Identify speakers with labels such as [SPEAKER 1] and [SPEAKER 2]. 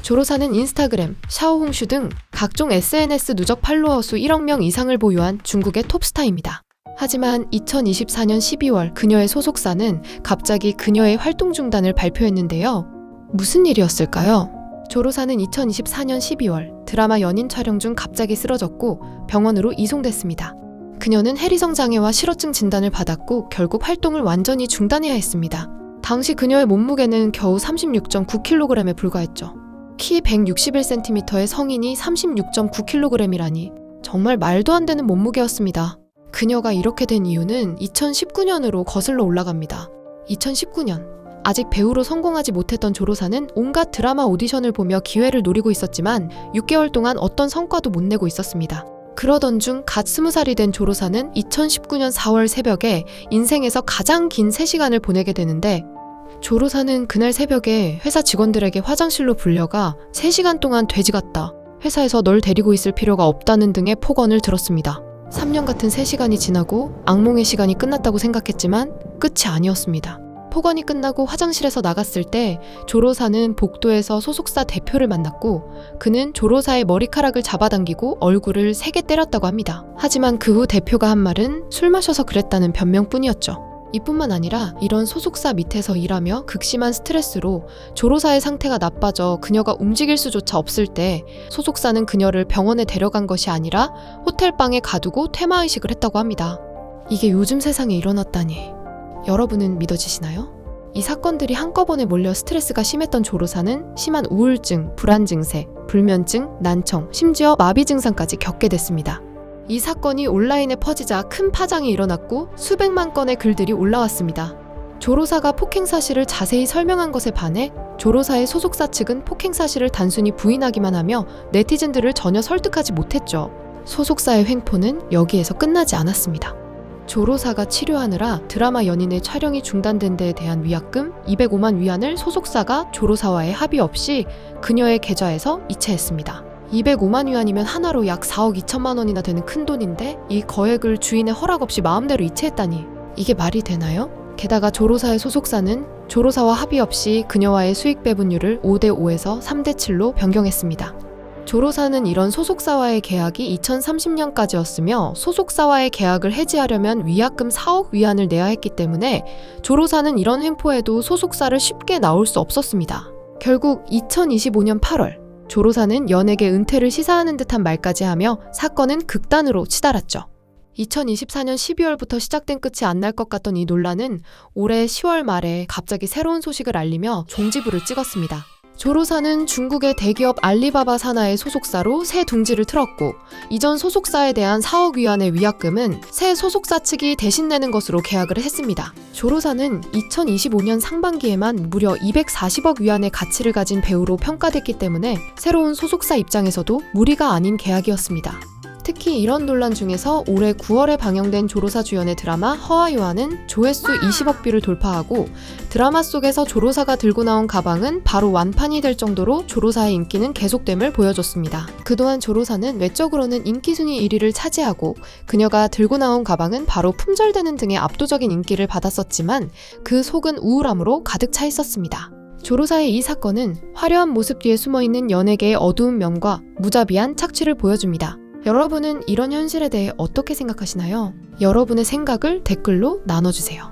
[SPEAKER 1] 조로사는 인스타그램, 샤오홍슈 등 각종 SNS 누적 팔로워 수 1억 명 이상을 보유한 중국의 톱스타입니다. 하지만 2024년 12월 그녀의 소속사는 갑자기 그녀의 활동 중단을 발표했는데요. 무슨 일이었을까요? 조로사는 2024년 12월 드라마 연인 촬영 중 갑자기 쓰러졌고 병원으로 이송됐습니다. 그녀는 해리성 장애와 실어증 진단을 받았고 결국 활동을 완전히 중단해야 했습니다. 당시 그녀의 몸무게는 겨우 36.9kg에 불과했죠. 키 161cm의 성인이 36.9kg이라니 정말 말도 안 되는 몸무게였습니다. 그녀가 이렇게 된 이유는 2019년으로 거슬러 올라갑니다. 2019년 아직 배우로 성공하지 못했던 조로사는 온갖 드라마 오디션을 보며 기회를 노리고 있었지만 6개월 동안 어떤 성과도 못 내고 있었습니다. 그러던 중 갓 20살이 된 조로사는 2019년 4월 새벽에 인생에서 가장 긴 3시간을 보내게 되는데 조로사는 그날 새벽에 회사 직원들에게 화장실로 불려가 3시간 동안 돼지 같다, 회사에서 널 데리고 있을 필요가 없다는 등의 폭언을 들었습니다. 3년 같은 3시간이 지나고 악몽의 시간이 끝났다고 생각했지만 끝이 아니었습니다. 폭언이 끝나고 화장실에서 나갔을 때 조로사는 복도에서 소속사 대표를 만났고 그는 조로사의 머리카락을 잡아당기고 얼굴을 3개 때렸다고 합니다. 하지만 그 후 대표가 한 말은 술 마셔서 그랬다는 변명뿐이었죠. 이뿐만 아니라 이런 소속사 밑에서 일하며 극심한 스트레스로 조로사의 상태가 나빠져 그녀가 움직일 수조차 없을 때 소속사는 그녀를 병원에 데려간 것이 아니라 호텔방에 가두고 퇴마의식을 했다고 합니다. 이게 요즘 세상에 일어났다니 여러분은 믿어지시나요? 이 사건들이 한꺼번에 몰려 스트레스가 심했던 조로사는 심한 우울증, 불안 증세, 불면증, 난청, 심지어 마비 증상까지 겪게 됐습니다. 이 사건이 온라인에 퍼지자 큰 파장이 일어났고 수백만 건의 글들이 올라왔습니다. 조로사가 폭행 사실을 자세히 설명한 것에 반해 조로사의 소속사 측은 폭행 사실을 단순히 부인하기만 하며 네티즌들을 전혀 설득하지 못했죠. 소속사의 횡포는 여기에서 끝나지 않았습니다. 조로사가 치료하느라 드라마 연인의 촬영이 중단된 데에 대한 위약금 205만 위안을 소속사가 조로사와의 합의 없이 그녀의 계좌에서 이체했습니다. 205만 위안이면 하나로 약 4억 2천만 원이나 되는 큰 돈인데 이 거액을 주인의 허락 없이 마음대로 이체했다니 이게 말이 되나요? 게다가 조로사의 소속사는 조로사와 합의 없이 그녀와의 수익 배분율을 5대5에서 3대7로 변경했습니다. 조로사는 이런 소속사와의 계약이 2030년까지였으며 소속사와의 계약을 해지하려면 위약금 4억 위안을 내야 했기 때문에 조로사는 이런 횡포에도 소속사를 쉽게 나올 수 없었습니다. 결국 2025년 8월 조로사는 연예계 은퇴를 시사하는 듯한 말까지 하며 사건은 극단으로 치달았죠. 2024년 12월부터 시작된 끝이 안 날 것 같던 이 논란은 올해 10월 말에 갑자기 새로운 소식을 알리며 종지부를 찍었습니다. 조로사는 중국의 대기업 알리바바 산하의 소속사로 새 둥지를 틀었고 이전 소속사에 대한 4억 위안의 위약금은 새 소속사 측이 대신 내는 것으로 계약을 했습니다. 조로사는 2025년 상반기에만 무려 240억 위안의 가치를 가진 배우로 평가됐기 때문에 새로운 소속사 입장에서도 무리가 아닌 계약이었습니다. 특히 이런 논란 중에서 올해 9월에 방영된 조로사 주연의 드라마 허와요한은 조회수 20억 뷰를 돌파하고 드라마 속에서 조로사가 들고 나온 가방은 바로 완판이 될 정도로 조로사의 인기는 계속됨을 보여줬습니다. 그동안 조로사는 외적으로는 인기 순위 1위를 차지하고 그녀가 들고 나온 가방은 바로 품절되는 등의 압도적인 인기를 받았었지만 그 속은 우울함으로 가득 차 있었습니다. 조로사의 이 사건은 화려한 모습 뒤에 숨어있는 연예계의 어두운 면과 무자비한 착취를 보여줍니다. 여러분은 이런 현실에 대해 어떻게 생각하시나요? 여러분의 생각을 댓글로 나눠주세요.